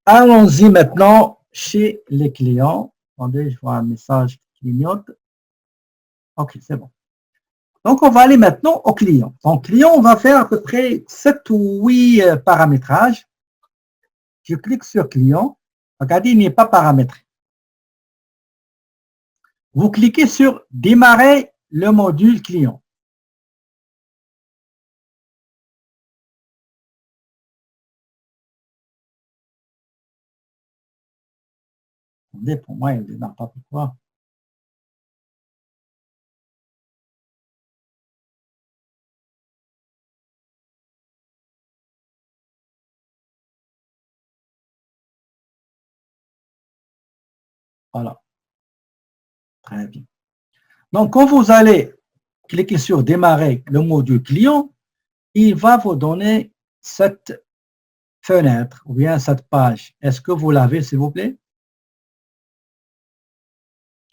Allons-y maintenant chez les clients. Attendez, je vois un message qui clignote. Ok, c'est bon. Donc, on va aller maintenant au client. En client, on va faire à peu près 7 ou 8 paramétrages. Je clique sur client. Regardez, il n'est pas paramétré. Vous cliquez sur démarrer le module client. Attendez, pour moi, il ne démarre pas. Pourquoi? Voilà. Très bien. Donc, quand vous allez cliquer sur démarrer le module client, il va vous donner cette fenêtre ou bien cette page. Est-ce que vous l'avez, s'il vous plaît?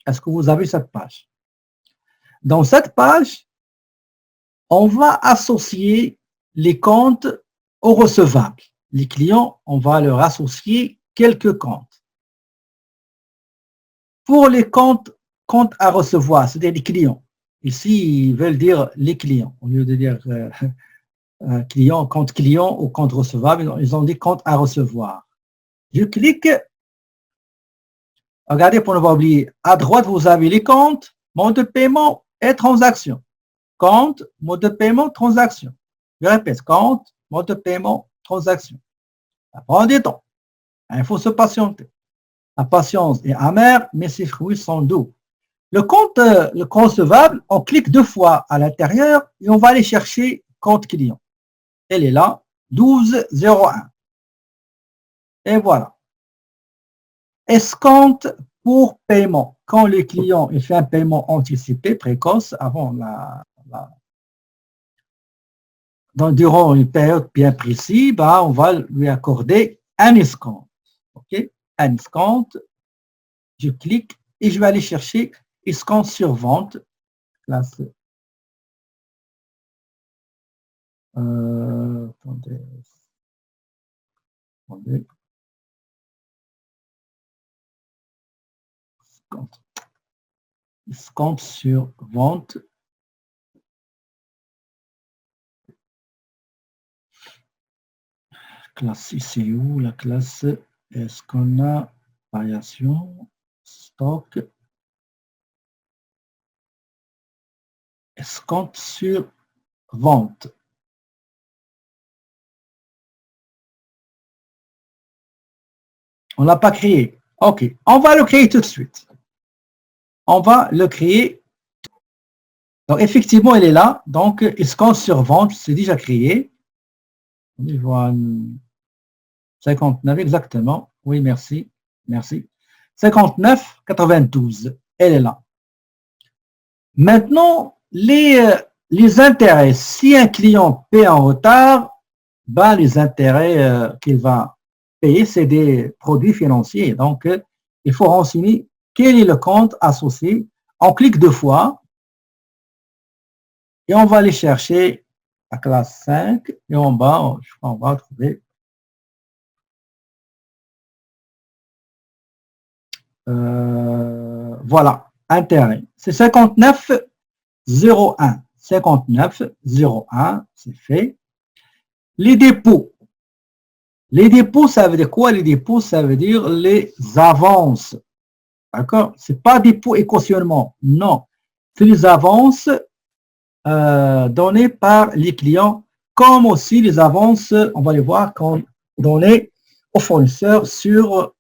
Est-ce que vous avez cette page? Dans cette page, on va associer les comptes aux recevables. Les clients, on va leur associer quelques comptes. Pour les comptes à recevoir, c'est-à-dire les clients. Ici, ils veulent dire les clients, au lieu de dire client, compte client ou compte recevable, ils ont dit compte à recevoir. Je clique. Regardez, pour ne pas oublier, à droite, vous avez les comptes, mode de paiement et transaction. Compte, mode de paiement, transaction. Je répète, compte, mode de paiement, transaction. Ça prend du temps. Il faut se patienter. La patience est amère, mais ses fruits sont doux. Le compte recevable, on clique 2 fois à l'intérieur et on va aller chercher compte client. Elle est là, 1201. Et voilà. Escompte pour paiement. Quand le client il fait un paiement anticipé, précoce, avant durant une période bien précise, on va lui accorder un escompte. OK? Un escompte. Je clique et je vais aller chercher escompte sur vente. Classe. Attendez. Escompte sur vente. Classe, c'est où la classe? Est-ce qu'on a variation, stock, escompte sur vente? On ne l'a pas créé. OK, on va le créer tout de suite. On va le créer. Donc, effectivement, il est là. Donc, escompte sur vente, c'est déjà créé. Je vois 59 exactement. Oui, merci. Merci. 59,92. Elle est là. Maintenant, les intérêts. Si un client paie en retard, les intérêts qu'il va payer, c'est des produits financiers. Donc, il faut renseigner quel est le compte associé. On clique 2 fois et on va aller chercher la classe 5 et en bas, je crois, on va trouver voilà, intérêt. C'est 59,01. 59,01, c'est fait. Les dépôts. Les dépôts, ça veut dire quoi? Les dépôts, ça veut dire les avances. D'accord? Ce n'est pas dépôt et cautionnement. Non. C'est les avances données par les clients, comme aussi les avances, on va les voir, données aux fournisseurs sur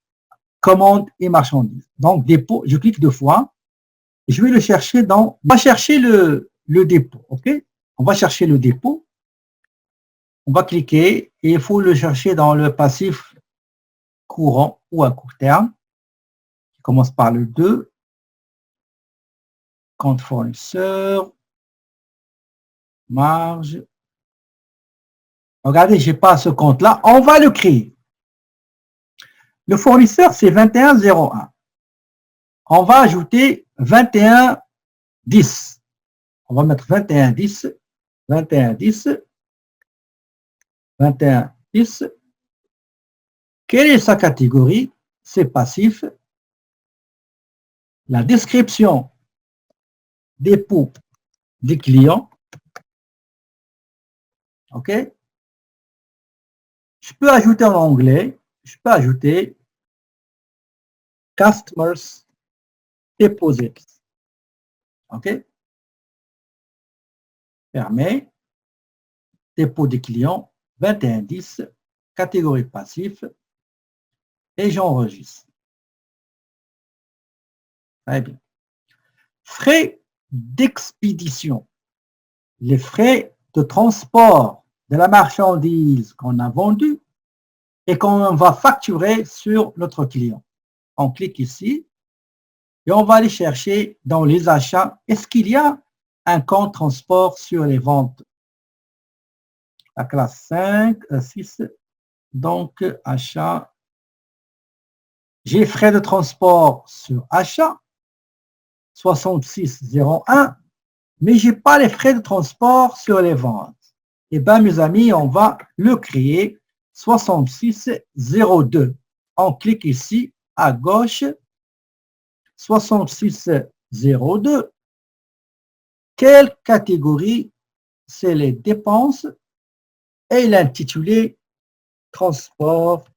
commande et marchandises. Donc, dépôt, je clique 2 fois. Et je vais le chercher on va chercher le dépôt. OK? On va chercher le dépôt. On va cliquer et il faut le chercher dans le passif courant ou à court terme. Je commence par le 2. Compte fournisseur. Marge. Regardez, je n'ai pas ce compte-là. On va le créer. Le fournisseur, c'est 21,01. On va ajouter 21,10. On va mettre 21,10. 21,10. 21,10. Quelle est sa catégorie? C'est passif. La description des dépôts des clients. OK? Je peux ajouter en anglais, je peux ajouter Customers Deposits. OK? Fermé. Dépôt des clients, 2110, catégorie passif, et j'enregistre. Très bien. Frais d'expédition. Les frais de transport de la marchandise qu'on a vendue et qu'on va facturer sur notre client. On clique ici et on va aller chercher dans les achats. Est-ce qu'il y a un compte transport sur les ventes? La classe 5, 6, donc achat. J'ai frais de transport sur achat, 6601, mais je n'ai pas les frais de transport sur les ventes. Eh bien, mes amis, on va le créer, 6602. On clique ici à gauche, 6602. Quelle catégorie? C'est les dépenses et l'intitulé transport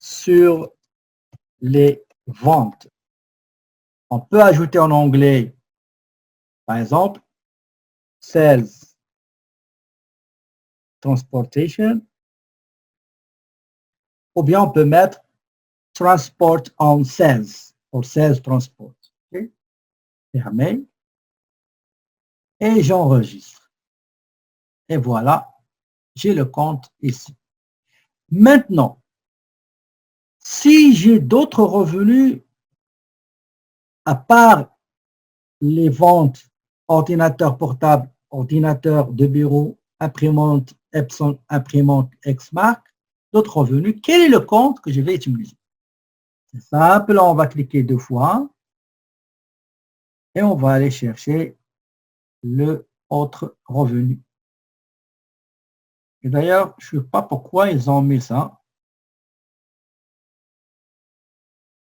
sur les ventes. On peut ajouter en anglais, par exemple, sales transportation, ou bien on peut mettre transport on sales, ou sales transport. Okay? Fermé. Et j'enregistre. Et voilà, j'ai le compte ici. Maintenant, si j'ai d'autres revenus à part les ventes ordinateur portable, ordinateur de bureau, imprimante Epson, imprimante Exmark, d'autres revenus, quel est le compte que je vais utiliser? C'est simple, on va cliquer 2 fois et on va aller chercher le autre revenu. Et d'ailleurs, je ne sais pas pourquoi ils ont mis ça.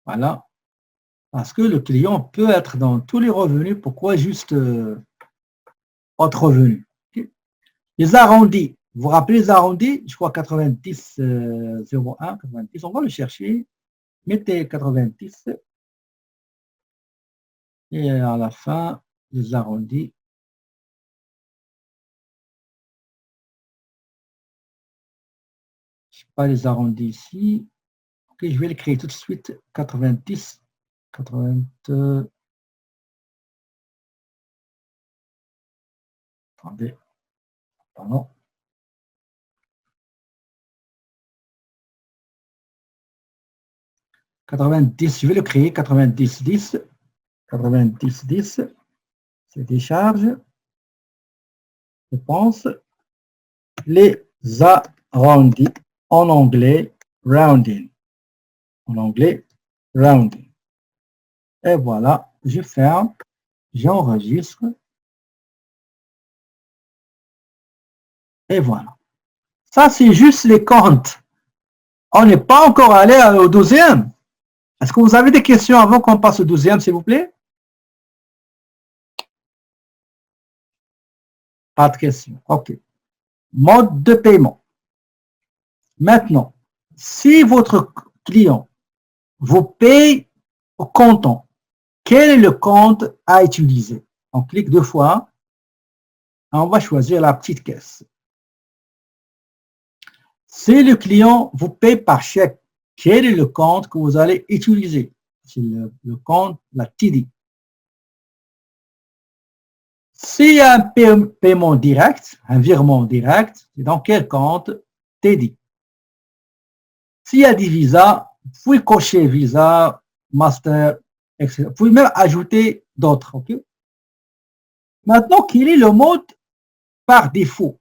Voilà. Parce que le client peut être dans tous les revenus. Pourquoi juste autre revenu? Okay. Les arrondis. Vous vous rappelez les arrondis? Je crois 90, 01, 90. On va le chercher. Mettez 90. Et à la fin, les arrondis. Je sais pas les arrondis ici. Ok, je vais les créer tout de suite. 90, 80. Attendez. Pardon. 90, je vais le créer. 90, 10. 90, 10. C'est des charges. Je pense. Les arrondis. En anglais, rounding. En anglais, rounding. Et voilà, je ferme, j'enregistre. Et voilà. Ça, c'est juste les comptes. On n'est pas encore allé au 12e. Est-ce que vous avez des questions avant qu'on passe au 12e, s'il vous plaît? Pas de questions. OK. Mode de paiement. Maintenant, si votre client vous paye au comptant, quel est le compte à utiliser? On clique 2 fois. On va choisir la petite caisse. Si le client vous paye par chèque, quel est le compte que vous allez utiliser? C'est le compte, la TD. S'il y a un paiement direct, un virement direct, c'est dans quel compte? TD. S'il y a des visas, vous pouvez cocher Visa, Master, etc. Vous pouvez même ajouter d'autres. Okay? Maintenant, quel est le mode par défaut?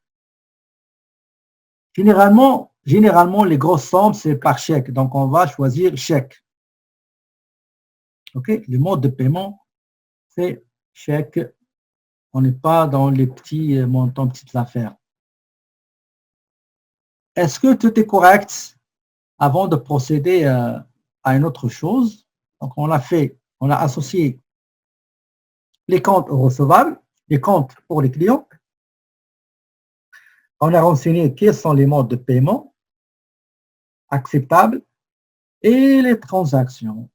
Généralement, les grosses sommes, c'est par chèque. Donc, on va choisir chèque. Okay? Le mode de paiement, c'est chèque. On n'est pas dans les petits montants, petites affaires. est-ce que tout est correct avant de procéder à une autre chose? Donc, on a associé les comptes recevables, les comptes pour les clients. On a renseigné quels sont les modes de paiement acceptables et les transactions.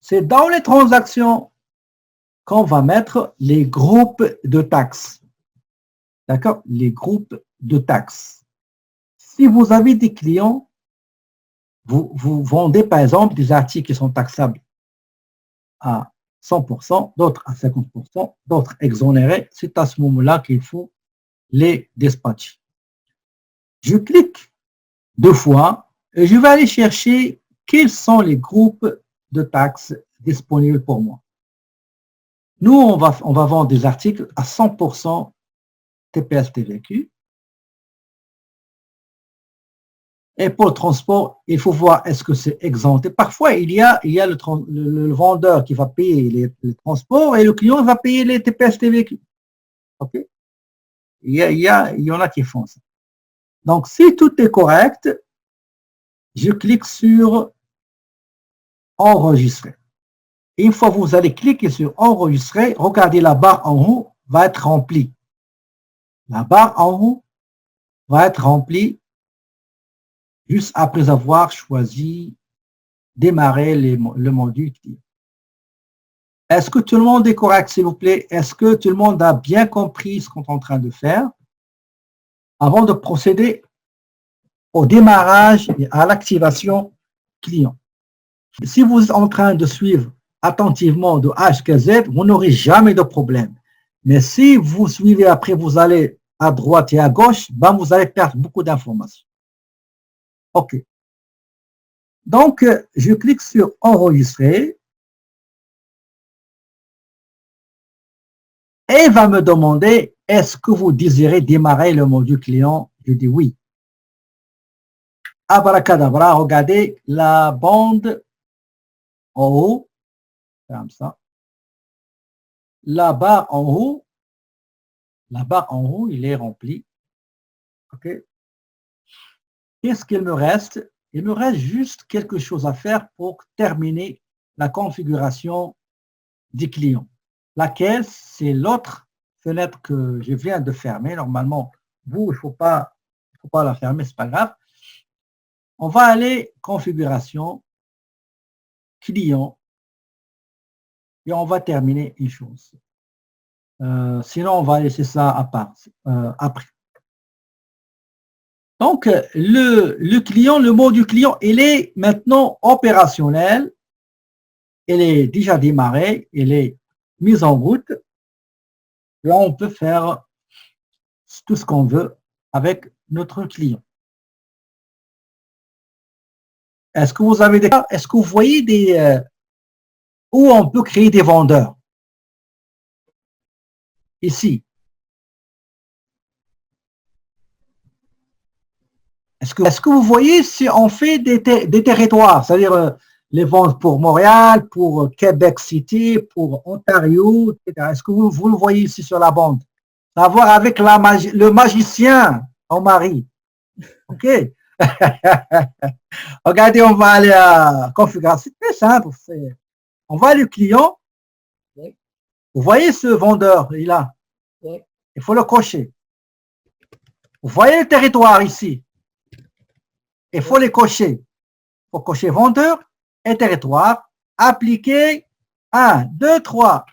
C'est dans les transactions qu'on va mettre les groupes de taxes. D'accord? Les groupes de taxes. Si vous avez des clients, vous vendez par exemple des articles qui sont taxables à 100%, d'autres à 50%, d'autres exonérés, c'est à ce moment-là qu'il faut les dispatcher. Je clique 2 fois et je vais aller chercher quels sont les groupes de taxes disponibles pour moi. Nous, on va vendre des articles à 100% TPS TVQ. Et pour le transport, il faut voir est-ce que c'est exempté. Parfois, il y a le vendeur qui va payer les transports et le client va payer les TPS TVQ. Okay? Il y en a qui font ça. Donc, si tout est correct, je clique sur enregistrer. Et une fois que vous allez cliquer sur enregistrer, regardez la barre en haut va être remplie. La barre en haut va être remplie juste après avoir choisi démarrer le module client. Est-ce que tout le monde est correct, s'il vous plaît? Est-ce que tout le monde a bien compris ce qu'on est en train de faire? Avant de procéder au démarrage et à l'activation client. Si vous êtes en train de suivre attentivement de A jusqu'à Z, vous n'aurez jamais de problème. Mais si vous suivez après, vous allez à droite et à gauche, ben vous allez perdre beaucoup d'informations. OK. Donc, je clique sur enregistrer et va me demander est-ce que vous désirez démarrer le module client? Je dis oui. Abracadabra, regardez la bande en haut, comme ça. La barre en haut, il est rempli. OK. Qu'est-ce qu'il me reste? Il me reste juste quelque chose à faire pour terminer la configuration du client. Laquelle, c'est l'autre fenêtre que je viens de fermer. Normalement, vous, il ne faut pas la fermer, ce n'est pas grave. On va aller configuration, client, et on va terminer une chose. Sinon, on va laisser ça à part après. Donc, le client, le mot du client, il est maintenant opérationnel. Il est déjà démarré, il est mis en route. Là, on peut faire tout ce qu'on veut avec notre client. Est-ce que vous avez des cas? Est-ce que vous voyez où on peut créer des vendeurs? Ici. Est-ce que vous voyez si on fait des territoires, c'est-à-dire les ventes pour Montréal, pour Québec City, pour Ontario, etc. Est-ce que vous le voyez ici sur la bande? Ça a à voir avec le magicien en Marie. OK? Regardez, on va aller à configuration. C'est très simple. On va aller au client. Vous voyez ce vendeur, il est là. Il faut le cocher. Vous voyez le territoire ici. Il faut les cocher. Il faut cocher vendeur et territoire. Appliquer 1, 2, 3.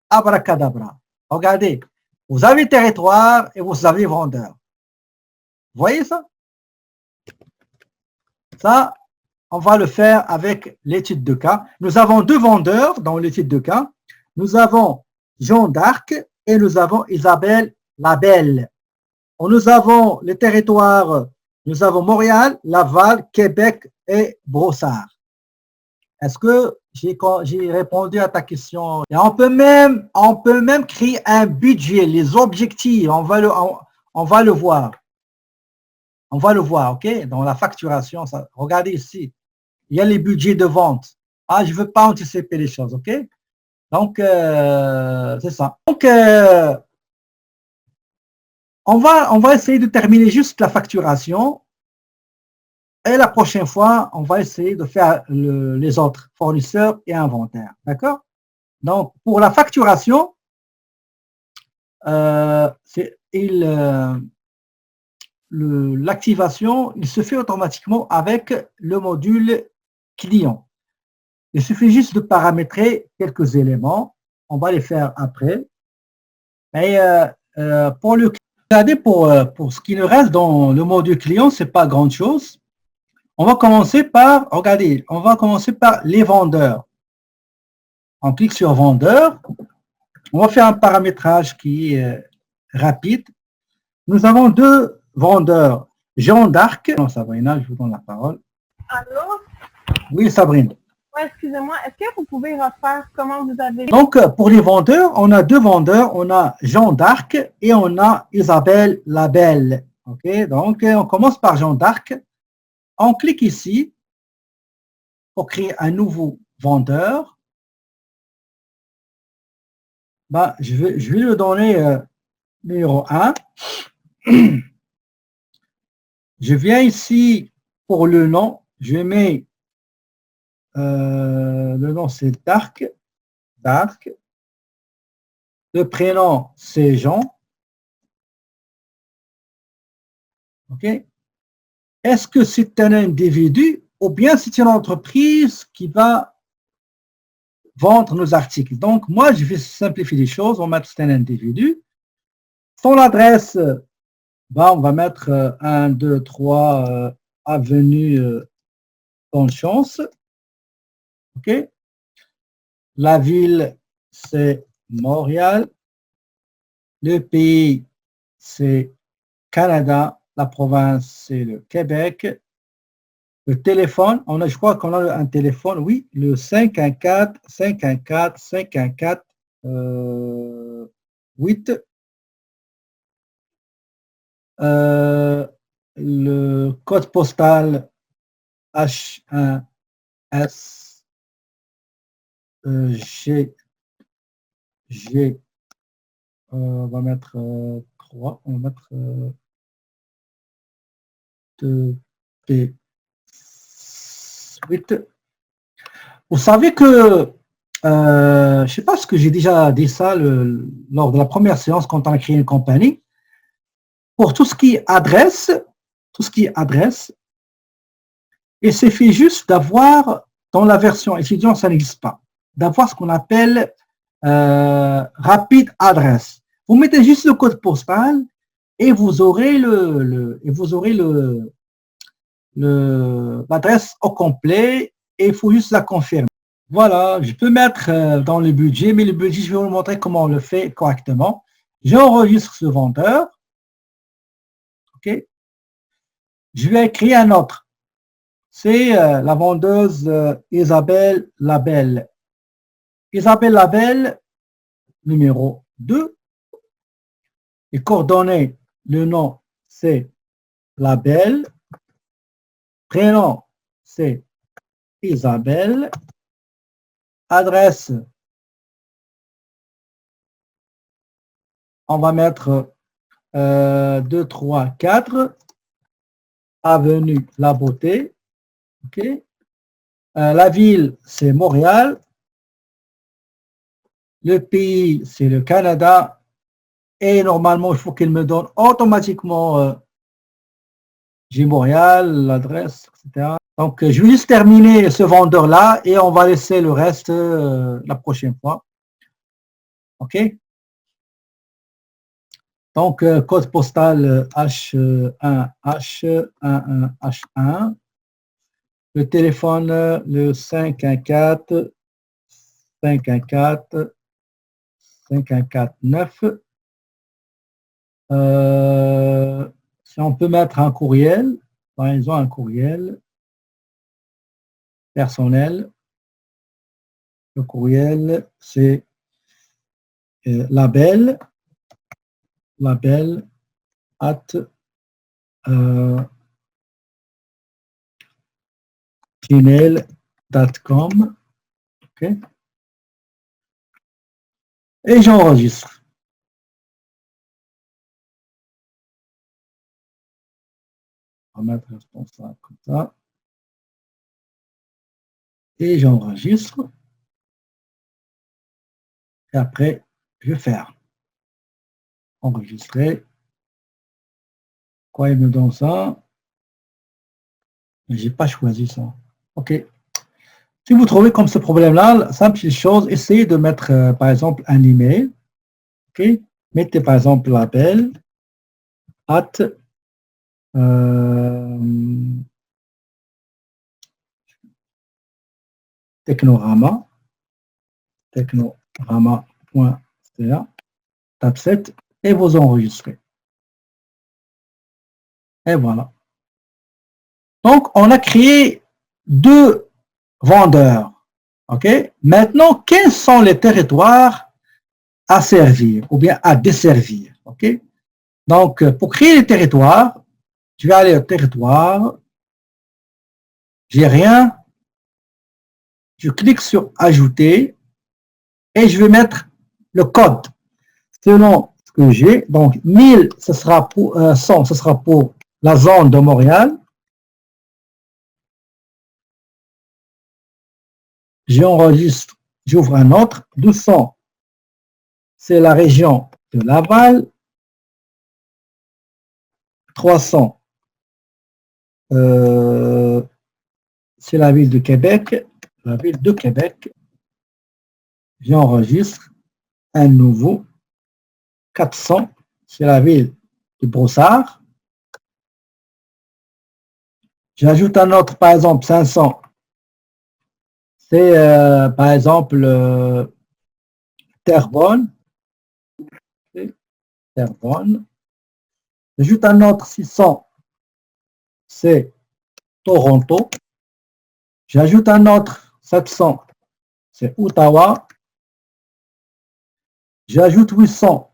Abracadabra. Regardez. Vous avez territoire et vous avez vendeur. Vous voyez ça? Ça, on va le faire avec l'étude de cas. Nous avons 2 vendeurs dans l'étude de cas. Nous avons Jean d'Arc et nous avons Isabelle Labelle. Nous avons les territoires, nous avons Montréal, Laval, Québec et Brossard. Est-ce que j'ai répondu à ta question? Et on peut même créer un budget, les objectifs, on va le voir. On va le voir, OK? Dans la facturation, ça, regardez ici. Il y a les budgets de vente. Ah, je ne veux pas anticiper les choses, OK? Donc, c'est ça. Donc, On va essayer de terminer juste la facturation. Et la prochaine fois, on va essayer de faire les autres fournisseurs et inventaires. D'accord? Donc, pour la facturation, l'activation, il se fait automatiquement avec le module client. Il suffit juste de paramétrer quelques éléments. On va les faire après. Mais pour ce qui nous reste dans le module client, c'est pas grand chose. On va commencer par, regardez, on va commencer par les vendeurs. On clique sur vendeur. On va faire un paramétrage qui est rapide. Nous avons deux vendeurs. Jean d'Arc. Non, Sabrina, je vous donne la parole. Allô? Oui, Sabrina. Ouais, excusez-moi, est-ce que vous pouvez refaire comment vous avez... Donc, pour les vendeurs, on a deux vendeurs. On a Jean d'Arc et on a Isabelle Labelle. OK, donc on commence par Jean d'Arc. On clique ici pour créer un nouveau vendeur. Ben, je vais lui donner numéro 1. Je viens ici pour le nom. Je mets le nom, c'est Dark. Dark. Le prénom, c'est Jean. OK. Est-ce que c'est un individu ou bien c'est une entreprise qui va vendre nos articles? Donc, moi, je vais simplifier les choses. On va mettre c'est un individu. Son adresse, ben, on va mettre 1, 2, 3 avenue Bonne Chance. OK. La ville, c'est Montréal. Le pays, c'est Canada. La province, c'est le Québec. Le téléphone, je crois qu'on a un téléphone, oui, le 514 514 514 8. Le code postal H1S G, on va mettre 3, on va mettre 2P8. Vous savez que, je ne sais pas ce que j'ai déjà dit ça lors de la première séance quand on a créé une compagnie, pour tout ce qui est adresse, il suffit juste d'avoir, dans la version étudiant, ça n'existe pas, d'avoir ce qu'on appelle rapide adresse. Vous mettez juste le code postal et vous aurez l'adresse au complet et il faut juste la confirmer. Voilà, je peux mettre dans le budget, mais le budget, je vais vous montrer comment on le fait correctement. J'enregistre ce vendeur. OK. Je vais créer un autre. C'est la vendeuse Isabelle Labelle. Isabelle Labelle, numéro 2. Les coordonnées, le nom, c'est Labelle. Prénom, c'est Isabelle. Adresse, on va mettre 2, 3, 4. Avenue La Beauté. OK. La ville, c'est Montréal. Le pays, c'est le Canada. Et normalement, il faut qu'il me donne automatiquement j'ai Montréal, l'adresse, etc. Donc, je vais juste terminer ce vendeur-là et on va laisser le reste la prochaine fois. OK? Donc, code postal H1, H11, H1. Le téléphone, le 514 514 5149. Si on peut mettre un courriel, par exemple un courriel personnel. Le courriel, c'est label at gmail.com. OK. Et j'enregistre. On va mettre responsable comme ça. Et j'enregistre. Et après, je vais faire enregistrer. Quoi, il me donne ça? Mais j'ai pas choisi ça. OK. Si vous trouvez comme ce problème-là, la simple chose, essayez de mettre, par exemple, un email. OK. Mettez, par exemple, l'appel at Technorama, technorama.ca, tape 7 et vous enregistrez. Et voilà. Donc, on a créé deux vendeurs. OK? Maintenant, quels sont les territoires à servir ou bien à desservir? OK? Donc, pour créer les territoires, je vais aller au territoire, j'ai rien, je clique sur ajouter et je vais mettre le code selon ce que j'ai. Donc, 1000, ce sera pour 100, ce sera pour la zone de Montréal. J'enregistre, j'ouvre un autre. 200, c'est la région de Laval. 300, c'est la ville de Québec. La ville de Québec. J'enregistre un nouveau. 400, c'est la ville de Brossard. J'ajoute un autre, par exemple, 500. C'est, par exemple, Terrebonne. Terrebonne. J'ajoute un autre 600, c'est Toronto. J'ajoute un autre 700, c'est Ottawa. J'ajoute 800,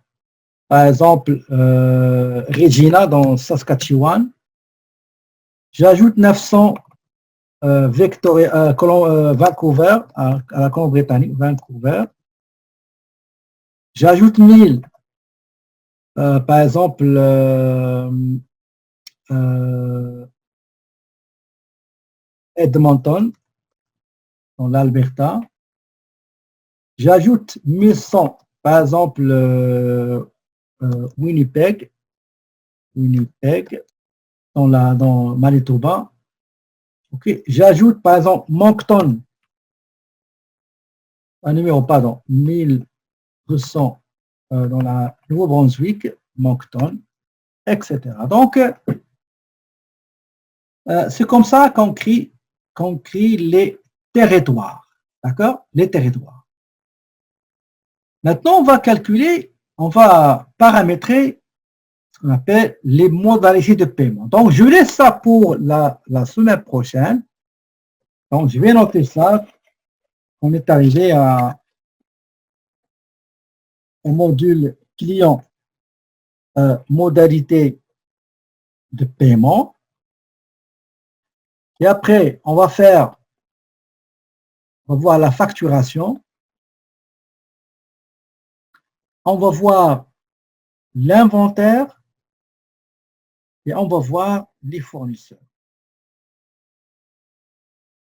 par exemple, Regina dans Saskatchewan. J'ajoute 900, Vancouver, à la Colombie-Britannique, Vancouver. J'ajoute 1000, par exemple, Edmonton, dans l'Alberta. J'ajoute 1100, par exemple, Winnipeg, dans Manitoba. Okay. J'ajoute, par exemple, Moncton, un numéro, pardon, 1200 dans la Nouveau-Brunswick, Moncton, etc. Donc, c'est comme ça qu'on crée les territoires. D'accord? Les territoires. Maintenant, on va calculer, on va paramétrer ce qu'on appelle les modalités de paiement. Donc, je laisse ça pour la semaine prochaine. Donc, je vais noter ça. On est arrivé au module client, modalité de paiement. Et après, on va voir la facturation. On va voir l'inventaire et on va voir les fournisseurs.